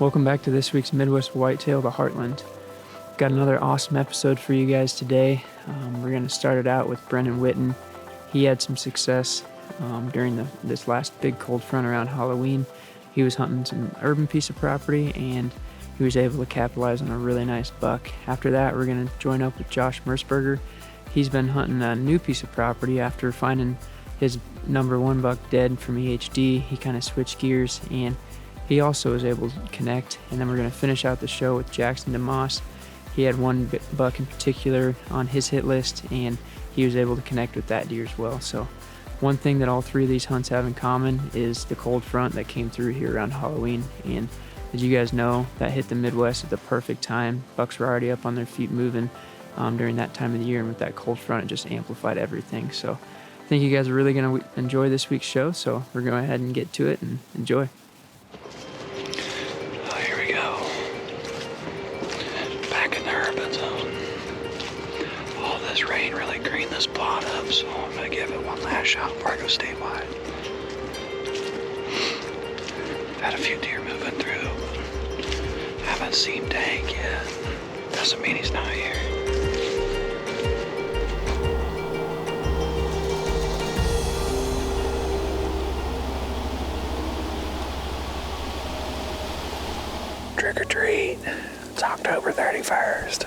Welcome back to this week's Midwest Whitetail, the Heartland. Got another awesome episode for you guys today. We're going to start it out with Brandon Whitten. He had some success during this last big cold front around Halloween. He was hunting some urban piece of property and he was able to capitalize on a really nice buck. After that, we're going to join up with Josh Mersberger. He's been hunting a new piece of property after finding his number one buck dead from EHD. He kind of switched gears and he also was able to connect. And then we're going to finish out the show with Jackson DeMoss. He had one buck in particular on his hit list and he was able to connect with that deer as well. So one thing that all three of these hunts have in common is the cold front that came through here around Halloween. And as you guys know, that hit the Midwest at the perfect time. Bucks were already up on their feet moving during that time of the year, and with that cold front, it just amplified everything. So I think you guys are really going to enjoy this week's show, so we're going to go ahead and get to it and enjoy. Oh, here we go. Back in the urban zone. All this rain really greened this plot up, so I'm going to give it one last shot before I go statewide. Had a few deer moving through. Haven't seen Tank yet. Doesn't mean he's not here. Trick or treat. It's October 31st.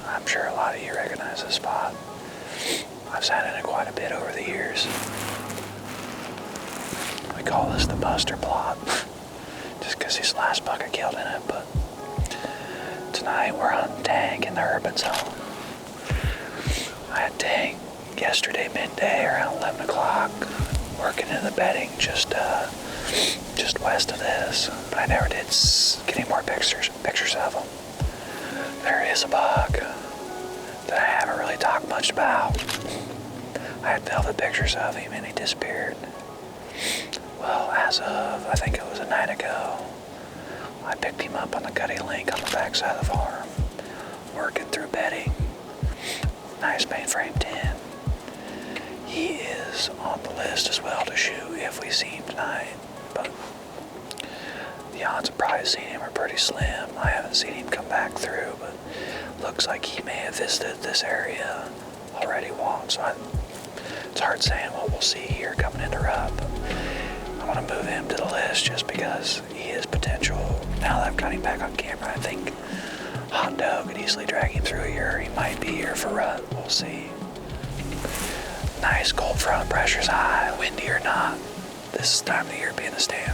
I'm sure a lot of you recognize this spot. I've sat in it quite a bit over the years. We call this the Buster plot, just because his last buck I killed in it, but tonight we're on Tank in the urban zone. I had Tank yesterday midday around 11 o'clock, working in the bedding just west of this, but I never did get any more pictures of him. There is a buck that I haven't really talked much about. I had velvet pictures of him and he disappeared. Well, as of, I think it was a night ago, I picked him up on the gutty link on the backside of the farm, working through bedding. Nice mainframe 10. He is on the list as well to shoot if we see him tonight, but the odds of probably seeing him are pretty slim. I haven't seen him come back through, but looks like he may have visited this area already once, so it's hard saying what we'll see here coming into rut, but I want to move him to the list just because he is potential. Now that I've got him back on camera, I think Hot Dog could easily drag him through here. He might be here for rut. We'll see. Nice cold front, pressure's high, windy or not. This is the time of the year to be in the stand.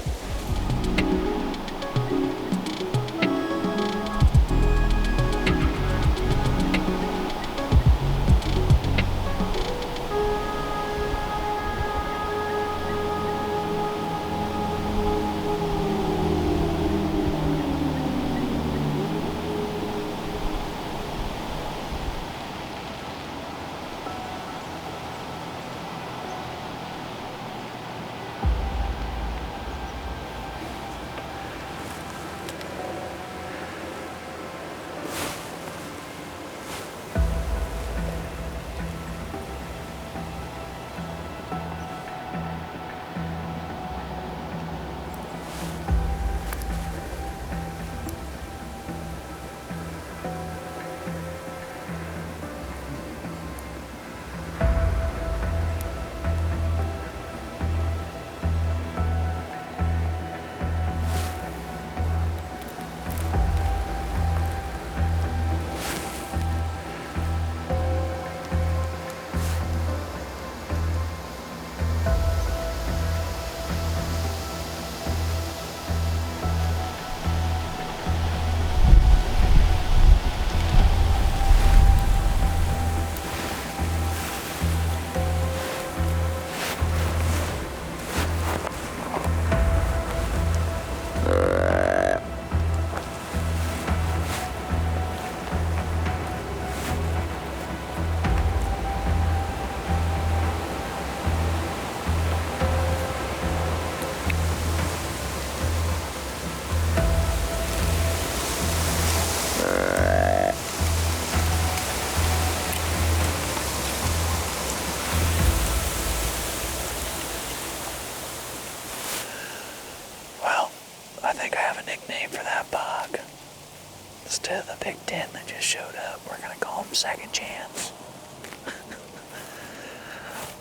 Instead of the big 10 that just showed up, we're gonna call him Second Chance.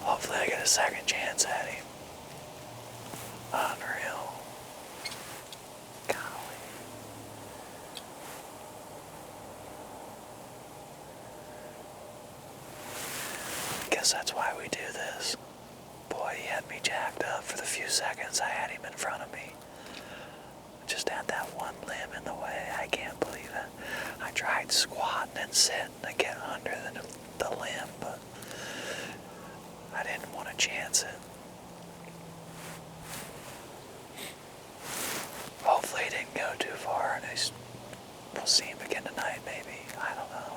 Hopefully I get a second chance at him. Unreal. Golly. Guess that's why we do this. Boy, he had me jacked up for the few seconds I had him in front of me. Just had that one limb in the way. I can't believe it. I tried squatting and sitting to get under the limb, but I didn't want to chance it. Hopefully he didn't go too far, and we'll see him again tonight, maybe. I don't know.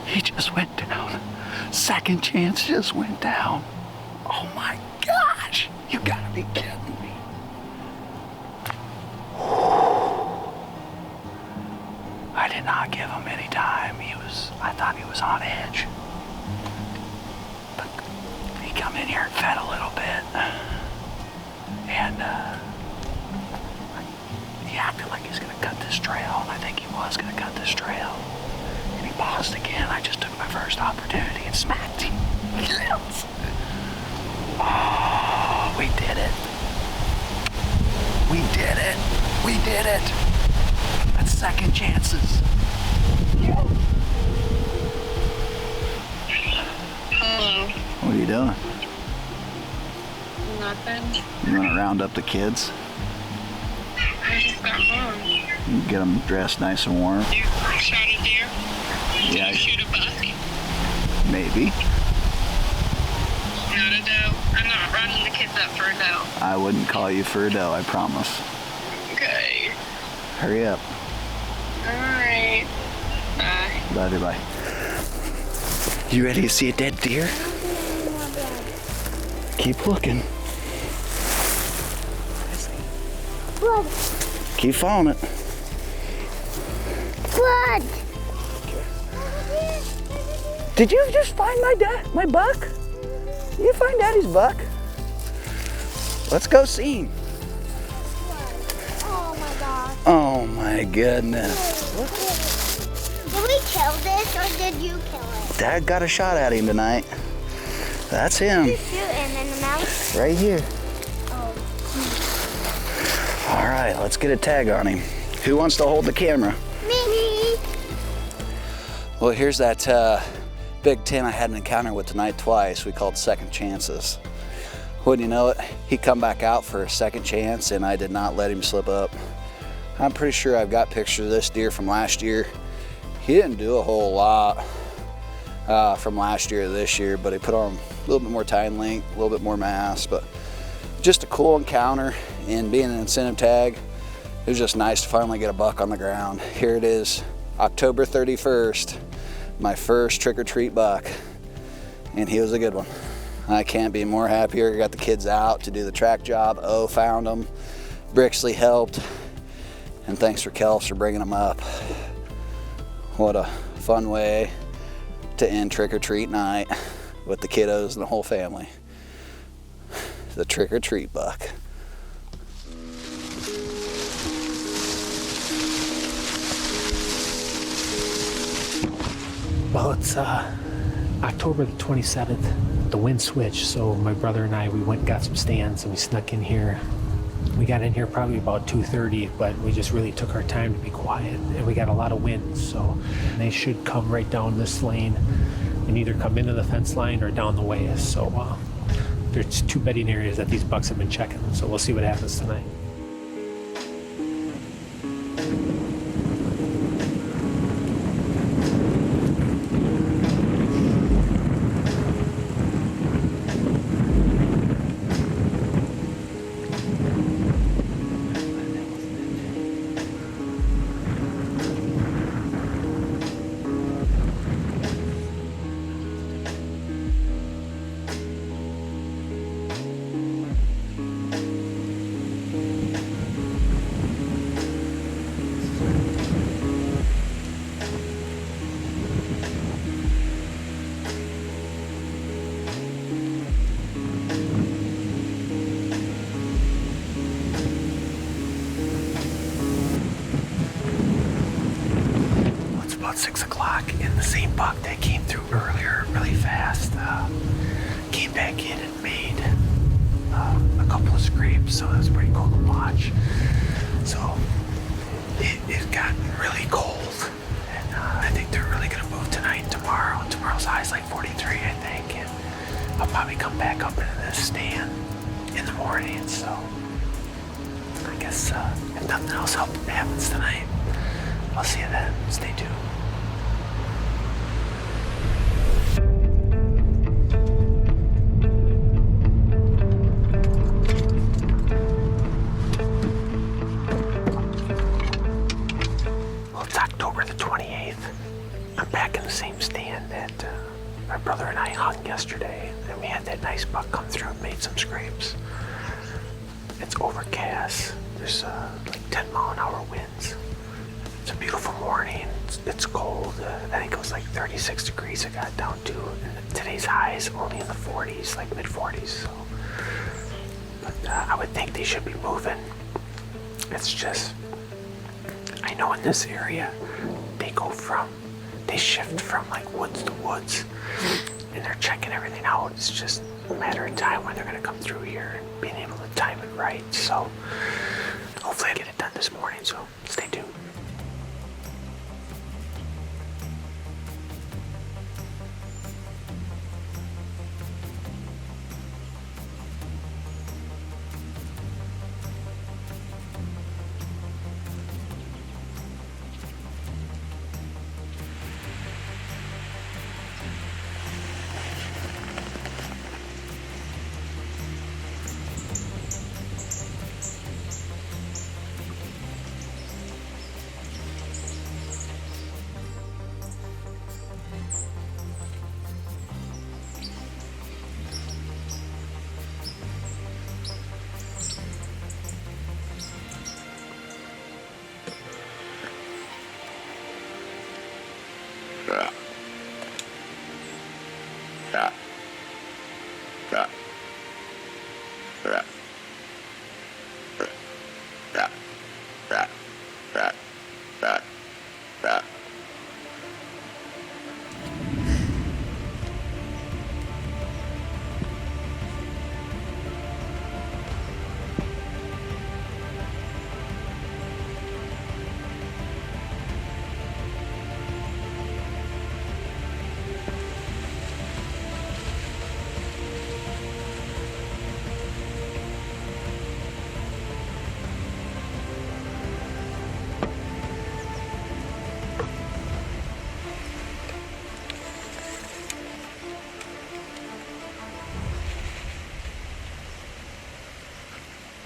He just went down. Second Chance just went down. Oh my gosh! You gotta be kidding me. I did not give him any time. I thought he was on edge. But he come in here and fed a little bit. And he acted like he's gonna cut this trail, and I think he was gonna cut this trail. And he paused again. I just took my first opportunity and smacked him. Yes. Oh, we did it. We did it. We did it. That's Second Chances. Hello. What are you doing? Nothing. You want to round up the kids? I just got home. Get them dressed nice and warm? You shot a deer? Yeah. Did you shoot a buck? Maybe. Not a doe. I'm not rounding the kids up for a doe. I wouldn't call you for a doe, I promise. Okay. Hurry up. Alright. Bye. Love you, bye. You ready to see a dead deer? Keep looking. Blood. Keep following it. Blood. Did you just find my buck? Did you find Daddy's buck? Let's go see him. Oh my gosh. Oh my goodness. Did we kill this or did you kill it? Dad got a shot at him tonight. That's him. Who's shooting in the mouth? Right here. Oh. All right, let's get a tag on him. Who wants to hold the camera? Me. Well, here's that big 10 I had an encounter with tonight twice. We called Second Chances. Wouldn't you know it, he come back out for a second chance and I did not let him slip up. I'm pretty sure I've got pictures of this deer from last year. He didn't do a whole lot from last year to this year, but he put on a little bit more time length, a little bit more mass, but just a cool encounter. And being an incentive tag, it was just nice to finally get a buck on the ground. Here it is, October 31st, my first trick-or-treat buck, and he was a good one. I can't be more happier. Got the kids out to do the track job. O found them, Brixley helped, and thanks for Kels for bringing them up. What a fun way to end trick-or-treat night with the kiddos and the whole family. the trick-or-treat buck. Well, it's October the 27th. The wind switched, so my brother and I, we went and got some stands and we snuck in here. We got in here probably about 2:30, but we just really took our time to be quiet, and we got a lot of wind, so they should come right down this lane and either come into the fence line or down the ways. So there's 2 bedding areas that these bucks have been checking, so we'll see what happens tonight. About 6 o'clock, and the same buck that came through earlier really fast came back in and made a couple of scrapes, so that was pretty cool to watch. So it got really cold, and I think they're really going to move tonight and tomorrow. Tomorrow's high is like 43, I think, and I'll probably come back up into this stand in the morning. So I guess if nothing else happens tonight, I'll see you then. Stay tuned. Well, it's October the 28th. I'm back in the same stand that my brother and I hung yesterday, and we had that nice buck come through and made some scrapes. It's overcast. There's like 10-mile-an-hour winds. It's a beautiful morning. It's cold. I think it was like 36 degrees it got down to. And today's high is only in the 40s, like mid-40s. So. But I would think they should be moving. It's just, I know in this area, they shift from like woods to woods. And they're checking everything out. It's just a matter of time when they're going to come through here and being able to time it right. So hopefully I get it done this morning. So stay tuned.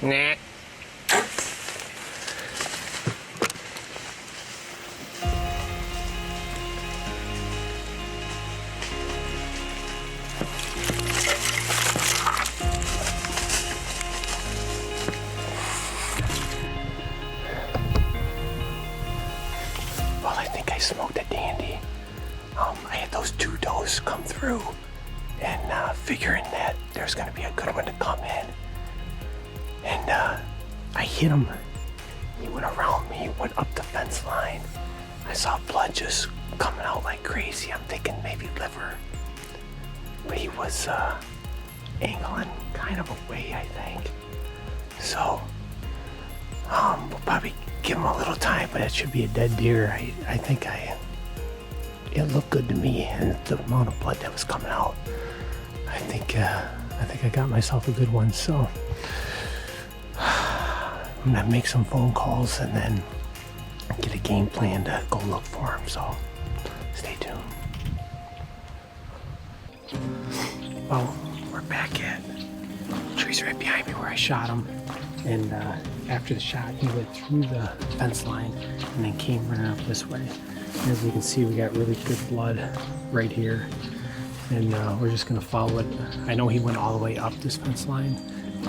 Nah. Well, I think I smoked a dandy. I had those 2 does come through, and figuring that there's gonna be a good one to come in. And I hit him. He went around me, went up the fence line. I saw blood just coming out like crazy. I'm thinking maybe liver. But he was angling kind of away, I think. So, we'll probably give him a little time, but it should be a dead deer. I think it looked good to me, and the amount of blood that was coming out. I think I got myself a good one, so I'm gonna make some phone calls and then get a game plan to go look for him, so stay tuned. Well, we're back at the trees right behind me where I shot him, and after the shot he went through the fence line and then came running up this way. And as you can see, we got really good blood right here, and we're just gonna follow it. I know he went all the way up this fence line,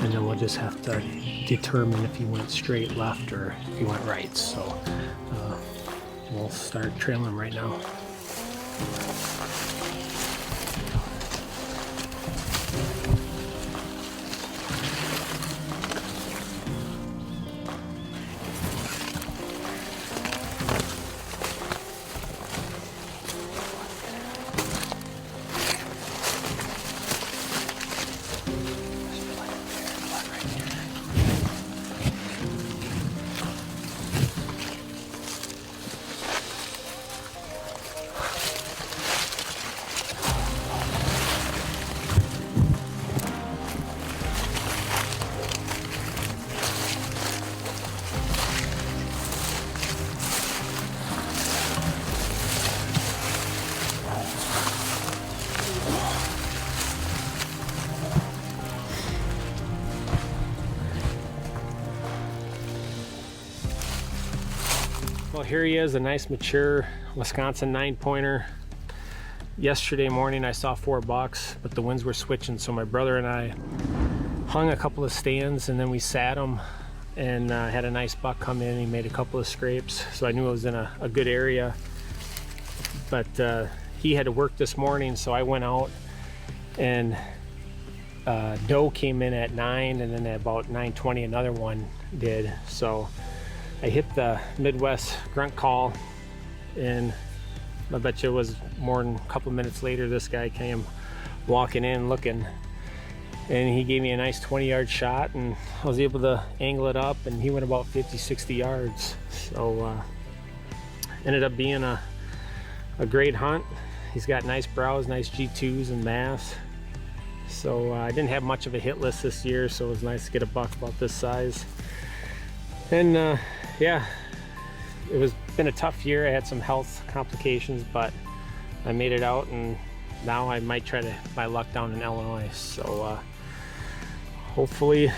and then we'll just have to determine if he went straight left or if he went right. So we'll start trailing him right now. Well, here he is, a nice mature Wisconsin 9-pointer. Yesterday morning I saw 4 bucks, but the winds were switching, so my brother and I hung a couple of stands and then we sat him and had a nice buck come in. He made a couple of scrapes, so I knew it was in a good area. But he had to work this morning, so I went out, and doe came in at 9, and then at about 9:20 another one did. So I hit the Midwest grunt call, and I bet you it was more than a couple minutes later this guy came walking in looking, and he gave me a nice 20-yard shot, and I was able to angle it up, and he went about 50-60 yards. So ended up being a great hunt. He's got nice browse, nice G2s and mass. So I didn't have much of a hit list this year, so it was nice to get a buck about this size. And yeah, it was been a tough year. I had some health complications, but I made it out, and now I might try to my luck down in Illinois. So hopefully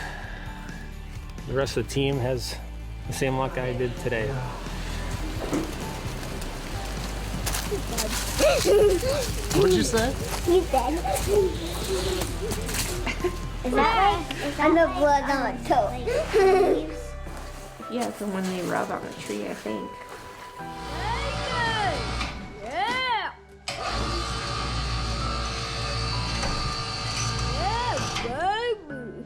the rest of the team has the same luck I did today. What'd you say? He's dead. Is that right? And the blood on the toe. Yeah, it's the one they rub on a tree, I think. Yeah. Yeah, baby.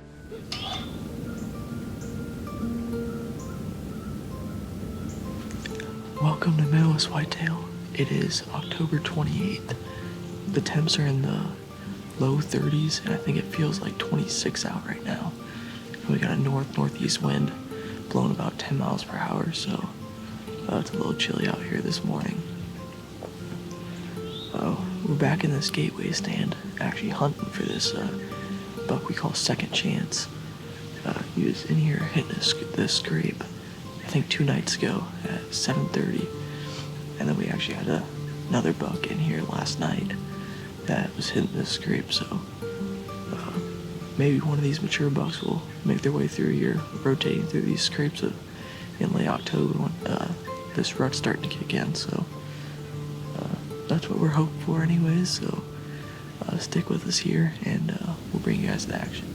Welcome to Midwest Whitetail. It is October 28th. The temps are in the low 30s, and I think it feels like 26 out right now. And we got a northeast wind blowing about 10 miles per hour, so it's a little chilly out here this morning. We're back in this gateway stand, actually hunting for this buck we call Second Chance. He was in here hitting this scrape, I think 2 nights ago at 7:30, and then we actually had another buck in here last night that was hitting this scrape. So maybe one of these mature bucks will make their way through here, rotating through these scrapes in late October when this rut's starting to kick in. So that's what we're hoping for anyways. So stick with us here, and we'll bring you guys to action.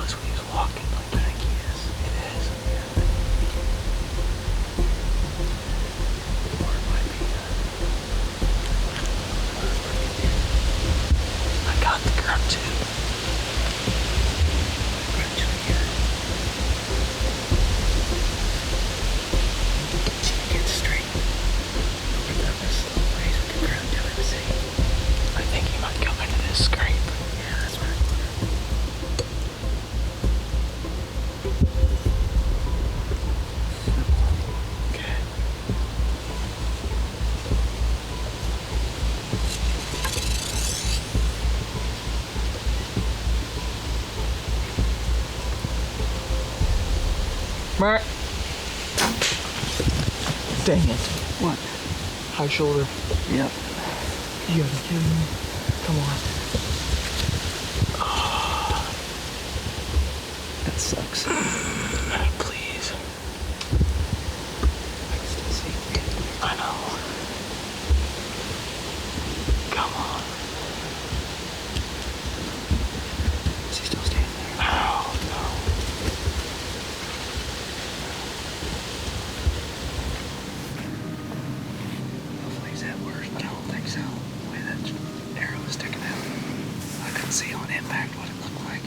close when he was walking like I think he is. It is. Or it might be I got the grunt too. Grunt to here. See, it gets straight. Over this little place with the grunt to it, see? I think he might come into this scrape. Yeah, that's what I wonder. Okay. Mark. Dang it. What? High shoulder. Yep. You gotta be kidding me. Come on. That sucks. Please. I can still see it. I know. Come on. Is he still standing there? Oh, no. Hopefully he's at worst, but I don't think so. The way that arrow was sticking out. I couldn't see on impact what it looked like.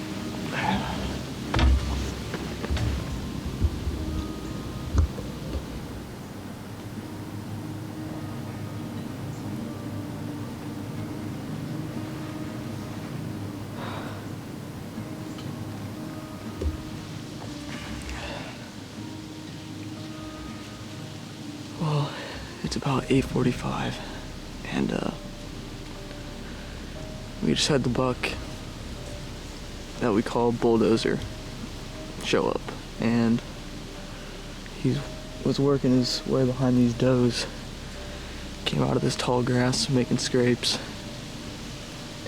Well, it's about 8:45, and we just had the buck that we call Bulldozer show up, and he was working his way behind these does. Came out of this tall grass making scrapes,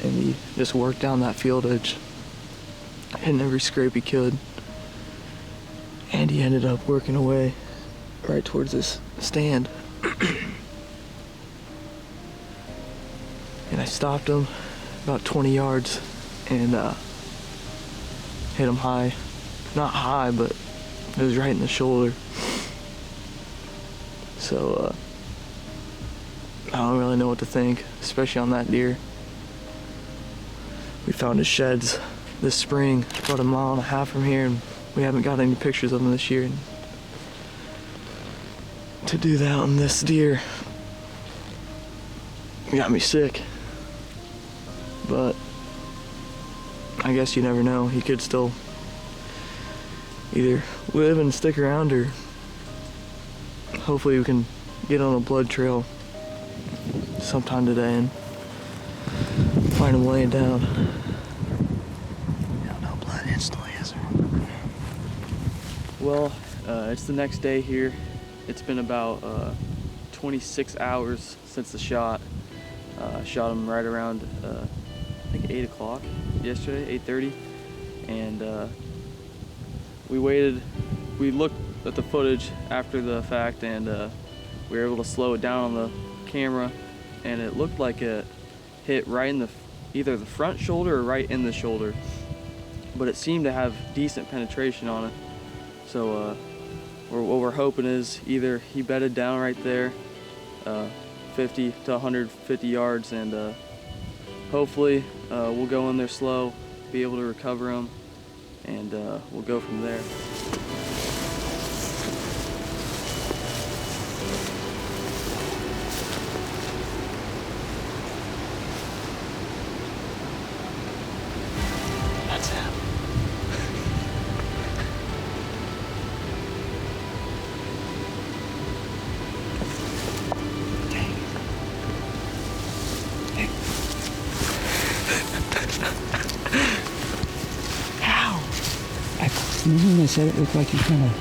and he just worked down that field edge, hitting every scrape he could, and he ended up working away right towards this stand. And I stopped him about 20 yards and hit him high. Not high, but it was right in the shoulder. So I don't really know what to think, especially on that deer. We found his sheds this spring, about a mile and a half from here, and we haven't got any pictures of him this year. And to do that on this deer got me sick. But I guess you never know. He could still either live and stick around, or hopefully we can get on a blood trail sometime today and find him laying down. No blood instantly, is there? Well, it's the next day here. It's been about 26 hours since the shot. Shot him right around I think 8 o'clock yesterday, 8:30, and we waited. We looked at the footage after the fact, and we were able to slow it down on the camera, and it looked like it hit right in either the front shoulder or right in the shoulder, but it seemed to have decent penetration on it. So what we're hoping is either he bedded down right there 50 to 150 yards, and hopefully we'll go in there slow, be able to recover him, and we'll go from there. That's him. When I said it looked like he kind of,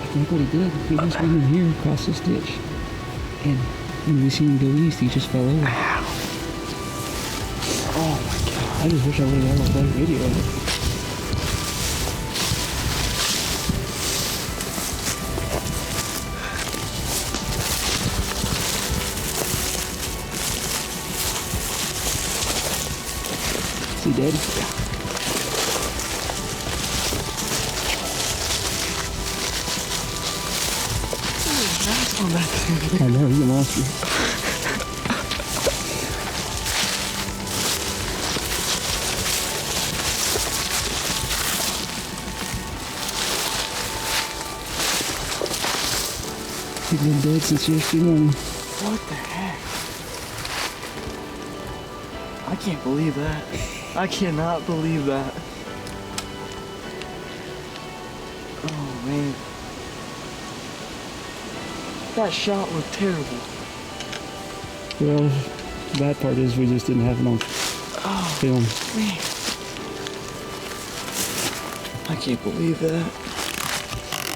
I think what he did, he was running here across this ditch, and when we seen him go east, he just fell over. Oh my god! I just wish I would have had a better video of it. Is he dead? Yeah. come back to me. I know, he's a monster. He's been dead since yesterday morning. What the heck? I can't believe that. I cannot believe that. Oh man. That shot looked terrible. Well, that part is we just didn't have it on film. Man. I can't believe that.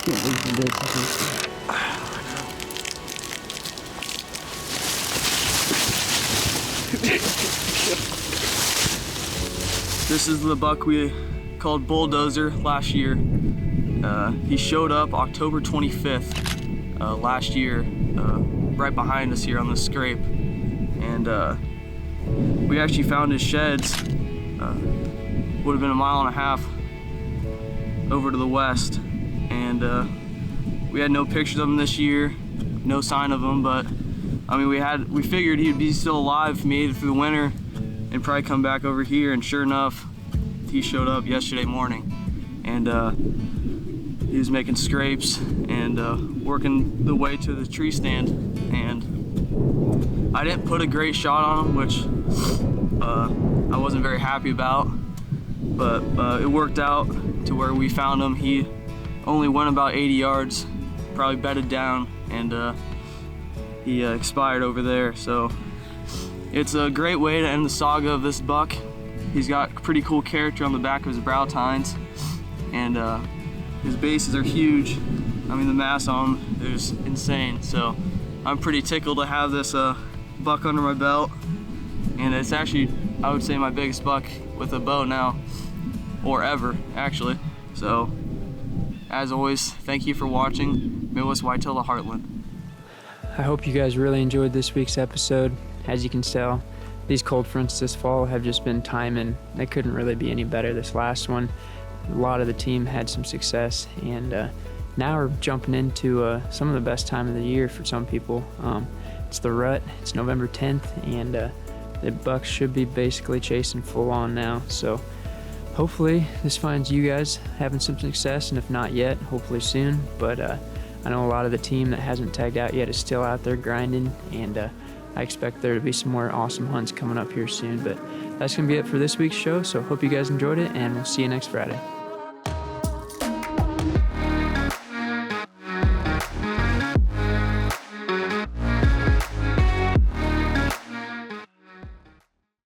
Can't believe he's dead since yesterday. This is the buck we called Bulldozer last year. He showed up October 25th last year, right behind us here on the scrape. And we actually found his sheds, would have been a mile and a half over to the west. And we had no pictures of him this year, no sign of him, but I mean, we figured he'd be still alive, made it through the winter, and probably come back over here. And sure enough, he showed up yesterday morning, and he was making scrapes and working the way to the tree stand. And I didn't put a great shot on him, which I wasn't very happy about, but it worked out to where we found him. He only went about 80 yards, probably bedded down, and he expired over there. So it's a great way to end the saga of this buck. He's got pretty cool character on the back of his brow tines, and his bases are huge. I mean, the mass on him is insane. So I'm pretty tickled to have this buck under my belt, and it's actually, I would say, my biggest buck with a bow now, or ever actually. So as always, thank you for watching Midwest Whitetail, the Heartland. I hope you guys really enjoyed this week's episode. As you can tell, these cold fronts this fall have just been timing. They couldn't really be any better this last one. A lot of the team had some success, and now we're jumping into some of the best time of the year for some people. It's the rut. It's November 10th, and the bucks should be basically chasing full on now. So hopefully this finds you guys having some success, and if not yet, hopefully soon. But I know a lot of the team that hasn't tagged out yet is still out there grinding, and I expect there to be some more awesome hunts coming up here soon. But that's going to be it for this week's show, so hope you guys enjoyed it, and we'll see you next Friday.